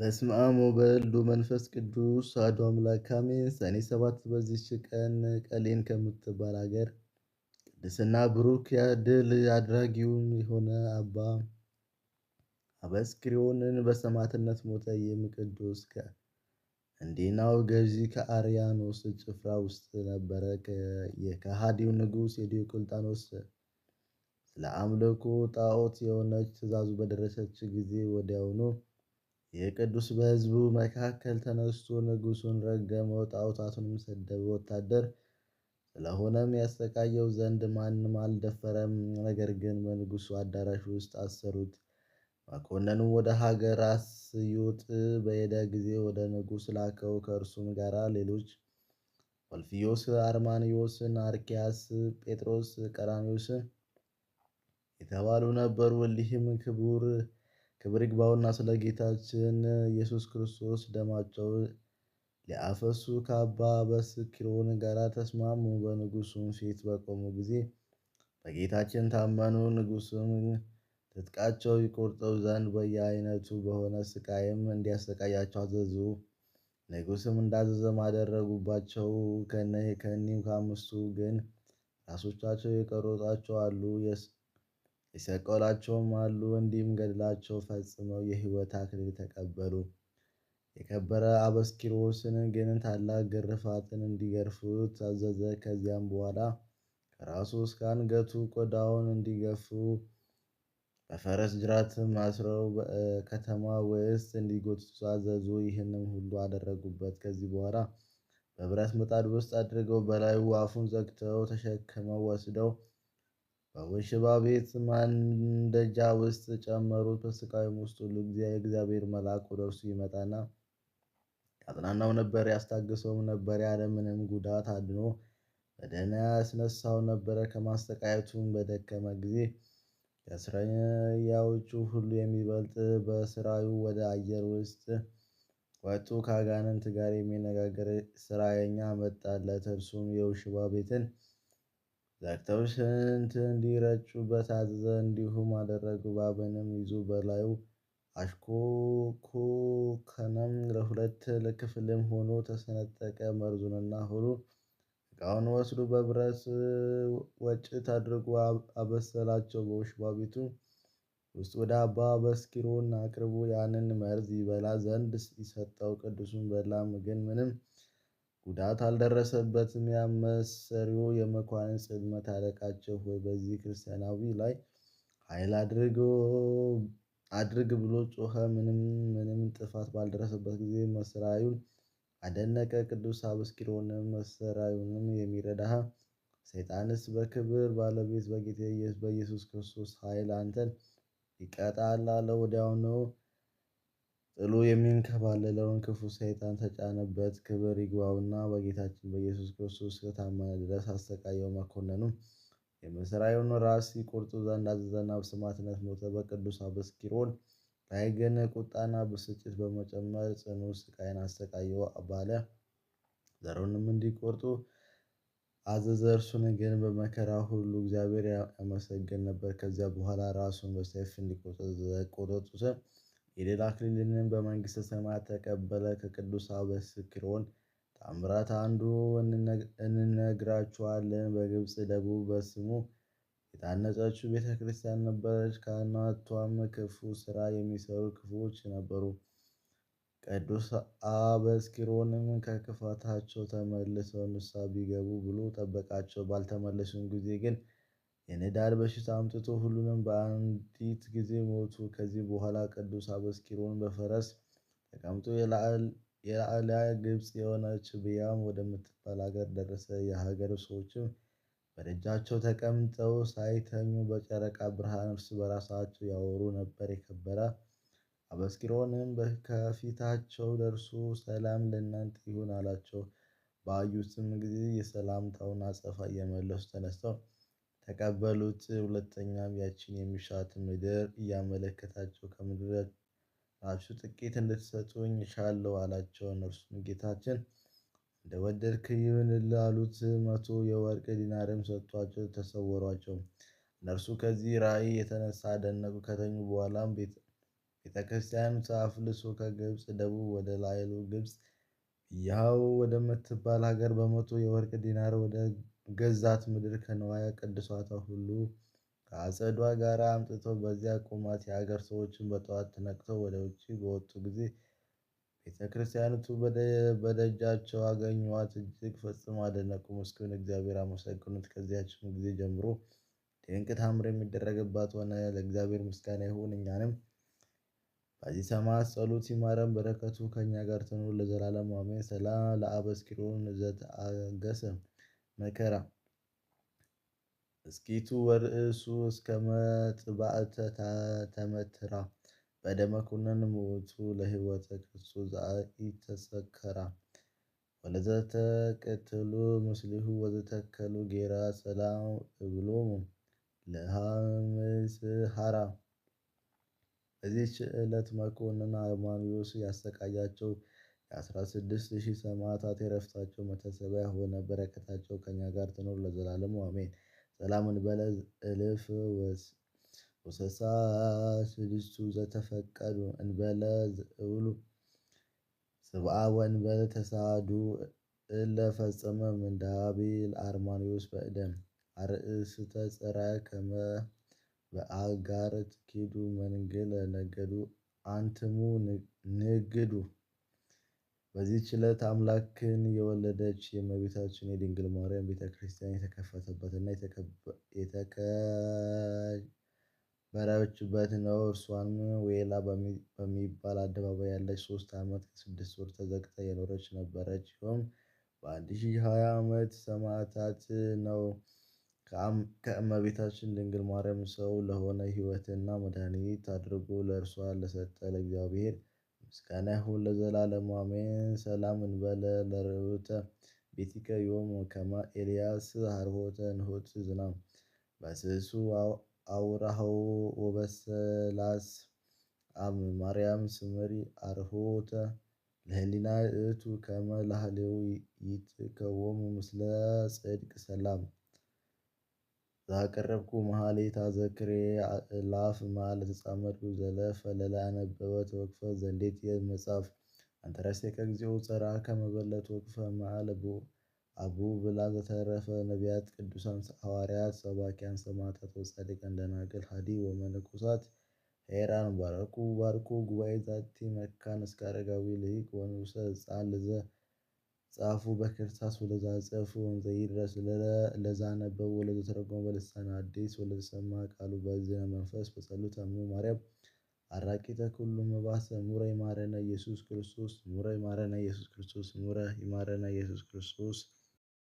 በስመ አብ ወወልድ ወመንፈስ ቅዱስ አሐዱ አምላክ አሜን። ሰኔ 7 በዚች ቀን ቀሌን ከምትባል አገር ቅድስና ብሩክ ድል አድራጊውም የሆነ አባ አበስክሪዮንን በሰማዕትነት ሞተ። ይህም ቅዱስ ከእንዴናው ገዢ ከአርያኖስ ጭፍራ ውስጥ ነበረ። የከሃዲው ንጉሥ የዲዮቅልጥያኖስ ስለ አምልኮ ጣዖት የሆነች ትእዛዙ በደረሰች ጊዜ ወዲያውኑ ይህ ቅዱስ በሕዝቡ መካከል ተነስቶ ንጉሡን ረገመው፣ ጣዖታቱንም ሰደበ። ወታደር ስለሆነም ያሰቃየው ዘንድ ማንም አልደፈረም። ነገር ግን በንጉሡ አዳራሽ ውስጥ አሰሩት። መኮንኑም ወደ ሀገረ አስዩጥ በሄደ ጊዜ ወደ ንጉሥ ላከው። ከእርሱም ጋር ሌሎች ወልፍዮስ፣ አርማንዮስ፣ አርኪያስ፣ ጴጥሮስ፣ ቀራኒዮስ የተባሉ ነበሩ። እሊህም ክብር ይግባውና ስለ ጌታችን ኢየሱስ ክርስቶስ ደማቸው ሊያፈሱ ከአባ በስኪሮን ጋር ተስማሙ። በንጉሡም ፊት በቆሙ ጊዜ በጌታችን ታመኑ። ንጉሡም ትጥቃቸው ይቆርጠው ዘንድ በየአይነቱ በሆነ ስቃይም እንዲያሰቃያቸው አዘዙ። ንጉሥም እንዳዘዘም አደረጉባቸው። ከእኒህም ከአምስቱ ግን ራሶቻቸው የቆረጧቸው አሉ፣ የሰቀሏቸውም አሉ። እንዲህም ገድላቸው ፈጽመው የሕይወት አክሊል ተቀበሉ። የከበረ አበስኪሮስን ግን ታላቅ ግርፋትን እንዲገርፉት አዘዘ። ከዚያም በኋላ ከራሱ እስከ አንገቱ ቆዳውን እንዲገፉ በፈረስ ጅራትም አስረው ከተማ ውስጥ እንዲጎትቱ አዘዙ። ይህንም ሁሉ አደረጉበት። ከዚህ በኋላ በብረት ምጣድ ውስጥ አድርገው በላዩ አፉን ዘግተው ተሸክመው ወስደው በውሽባ ቤት ማንደጃ ውስጥ ጨመሩት። በስቃዩም ውስጥ ሁሉ የእግዚአብሔር መልአክ ወደ እርሱ ይመጣና ያጽናናው ነበር፣ ያስታግሰውም ነበር። ያለምንም ጉዳት አድኖ በደህና ያስነሳው ነበረ። ከማሰቃየቱም በደከመ ጊዜ ከእስረኛዎቹ ሁሉ የሚበልጥ በስራዩ ወደ አየር ውስጥ ወጡ። ከአጋንንት ጋር የሚነጋገር ስራየኛ መጣለት። እርሱም የውሽባ ቤትን ዘግተው ሽንት እንዲረጩበት አዘዘ። እንዲሁም አደረጉ። እባብንም ይዞ በላዩ አሽኮኮከነም። ለሁለት ክፍልም ሆኖ ተሰነጠቀ። መርዙንና ሆዱን ዕቃውን ወስዶ በብረት ወጭት አድርጎ አበሰላቸው። በውሽባ ቤቱ ውስጥ ወደ አባ በስኪሮን አቅርቦ ያንን መርዝ ይበላ ዘንድ ሲሰጠው ቅዱሱን በላም፣ ግን ምንም ጉዳት አልደረሰበትም። የአመሰሪው የመኳንንት ጽልመት አለቃቸው ሆይ በዚህ ክርስቲያናዊ ላይ ኃይል አድርግ ብሎ ጮኸ። ምንም ጥፋት ባልደረሰበት ጊዜ መሰራዩን አደነቀ። ቅዱስ አበስኪሮንም መሰራዩንም የሚረዳህ ሰይጣንስ በክብር ባለቤት በጌታ በኢየሱስ ክርስቶስ ኃይል አንተን ይቀጣል አለው። ወዲያውኑ ጥሉ የሚንከባለለውን ክፉ ሰይጣን ተጫነበት። ክብር ይግባውና በጌታችን በኢየሱስ ክርስቶስ ከታመነ ድረስ አሰቃየው። መኮንኑም የመሰራዩን ራስ ይቆርጡ ዘንድ አዘዘና በሰማዕትነት ሞተ። በቅዱስ አበስኪሮን ላይ ግን ቁጣና ብስጭት በመጨመር ጽኑ ስቃይን አሰቃየው። ባለ ዘሩንም እንዲቆርጡ አዘዘ። እርሱን ግን በመከራ ሁሉ እግዚአብሔር ያመሰግን ነበር። ከዚያ በኋላ ራሱን በሰይፍ እንዲቆረጡት የድል አክሊልንም በመንግሥተ ሰማያት ተቀበለ። ከቅዱስ አበስክሮን ተአምራት አንዱ እንነግራችኋለን። በግብፅ ደቡብ በስሙ የታነጸችው ቤተ ክርስቲያን ነበረች። ካህናቷም ክፉ ሥራ የሚሰሩ ክፉዎች ነበሩ። ቅዱስ አበስኪሮንም ከክፋታቸው ተመልሰው ንስሐ ቢገቡ ብሎ ጠበቃቸው። ባልተመለሱም ጊዜ ግን የንዳድ በሽታ አምጥቶ ሁሉንም በአንዲት ጊዜ ሞቱ። ከዚህ በኋላ ቅዱስ አበስኪሮን በፈረስ ተቀምጦ የላዕሊያ ግብፅ የሆነች ብያም ወደምትባል ሀገር ደረሰ። የሀገር ሰዎችም በደጃቸው ተቀምጠው ሳይተኙ በጨረቃ ብርሃን እርስ በራሳቸው ያወሩ ነበር። የከበረ አበስኪሮንም ከፊታቸው ደርሶ ሰላም ለእናንተ ይሁን አላቸው። ባዩትም ጊዜ የሰላምታውን አጸፋ እየመለሱ ተነስተው ተቀበሉት። ሁለተኛም ያችን የሚሻት ምድር እያመለከታቸው ከምድራችሁ ጥቂት እንድትሰጡኝ እሻለሁ አላቸው። እነርሱም ጌታችን እንደወደድክ ይሁንልህ አሉት። 100 የወርቅ ዲናርም ሰጥቷቸው ተሰወሯቸው። እነርሱ ከዚህ ራእይ የተነሳ አደነቁ። ከተኙ በኋላም ቤተ ክርስቲያኑ አፍልሶ ከግብፅ ደቡብ ወደ ላይሉ ግብፅ ያው ወደምትባል ሀገር በመቶ የወርቅ ዲናር ወደ ገዛት ምድር ከንዋየ ቅድሳቷ ሁሉ ከአጸዷ ጋር አምጥተው በዚያ ቁማት የአገር ሰዎችን በጠዋት ተነቅተው ወደ ውጭ በወጡ ጊዜ ቤተ ክርስቲያኒቱ በደጃቸው አገኟት። እጅግ ፈጽሞ አደነቁ፣ ምስኪኑን እግዚአብሔር አመሰግኑት። ከዚያችም ጊዜ ጀምሮ ድንቅ ታምር የሚደረግባት ሆነ። ለእግዚአብሔር ምስጋና ይሁን፣ እኛንም በዚህ ሰማዕት ጸሎት ይማረን፣ በረከቱ ከእኛ ጋር ትኑር ለዘላለሙ አሜን። ሰላም ለአበስኪሮን ዘተአገሰ መከራ እስኪቱ ወርእሱ እስከ መጥባዕተ ተመትራ በደመ ኩነን ሞቱ ለሕይወተ ክርስቶስ ዘኢተሰከራ ወለዘተቀተሉ ምስሊሁ ወዘተከሉ ጌራ ሰላም እብሎሙ ለሃምስሃራ። በዚህች ዕለት መኮንን አርማንዮስ ያሰቃያቸው የ16,000 ሰማዕታት የዕረፍታቸው መታሰቢያ ሆነ። በረከታቸው ከእኛ ጋር ትኖር ለዘላለሙ አሜን። ሰላም እንበለ እልፍ ወሰሳ ስድስቱ ዘተፈቀዱ እንበለ ዘእብሉ ስብአ ወእንበለ ተሳዱ እለ ፈጸመ ምንዳቤል አርማንዮስ በእደም አርእስተ ጸራይ ከመ በአጋር ትኪዱ መንግል ነገዱ አንትሙ ንግዱ። በዚህች ዕለት አምላክን የወለደች የእመቤታችን የድንግል ማርያም ቤተ ክርስቲያን የተከፈተበትና የተከበረችበት ነው። እርሷም ዌላ በሚባል አደባባይ ያለች 3 ዓመት ከ6 ወር ተዘግታ የኖረች ነበረች። ይኸውም በ1020 ዓመተ ሰማዕታት ነው። ከእመቤታችን ድንግል ማርያም ሰው ለሆነ ሕይወትና መድኃኒት አድርጎ ለእርሷ ለሰጠ ለእግዚአብሔር ምስጋና ይሁን ለዘላለሙ አሜን። ሰላም እንበለ ለርዑተ ቤቲከ ዮም ከመ ኤልያስ ሀርሆተ ንሁት ዝናም በስሱ አውራሃው ወበሰላስ አም ማርያም ስምሪ አርሆተ ለህሊና እቱ ከመ ላህሌው ይትከወሙ ምስለ ጽድቅ ሰላም ዛቀረብኩ መሃሌታ ዘክሬ አእላፍ መዓል ተጻመድኩ ዘለፈ ለላ አነበበ ተወክፈ ዘንዴት የመጽሐፍ አንተረሴከ እግዚኦ ጸራ ከመበለት ወክፈ መዓል አቡ ብላ ዘተረፈ ነቢያት ቅዱሳን ሐዋርያት ሰባኪያን ሰማዕታት ወጻድቃን ደናግል ሀዲ ወመነኮሳት ሄራን ባረኩ ባርኩ ጉባኤ ዛቲ መካን እስከ አረጋዊ ልሂቅ ወንውሰ ሕፃን ልዘ ጻፉ በክርታስ ወለዛ ጸፉ እንዘይድረስ ለዛ ነበቡ ወለዘተረጎመ በልሳነ አዲስ ወለዘሰማ ቃሉ በዝነ መንፈስ በጸሎተ እሙ ማርያም አራቂተ ኩሉ መባሰ ሙረ ይማረነ ኢየሱስ ክርስቶስ ሙረ ይማረነ ኢየሱስ ክርስቶስ ሙረ ይማረነ ኢየሱስ ክርስቶስ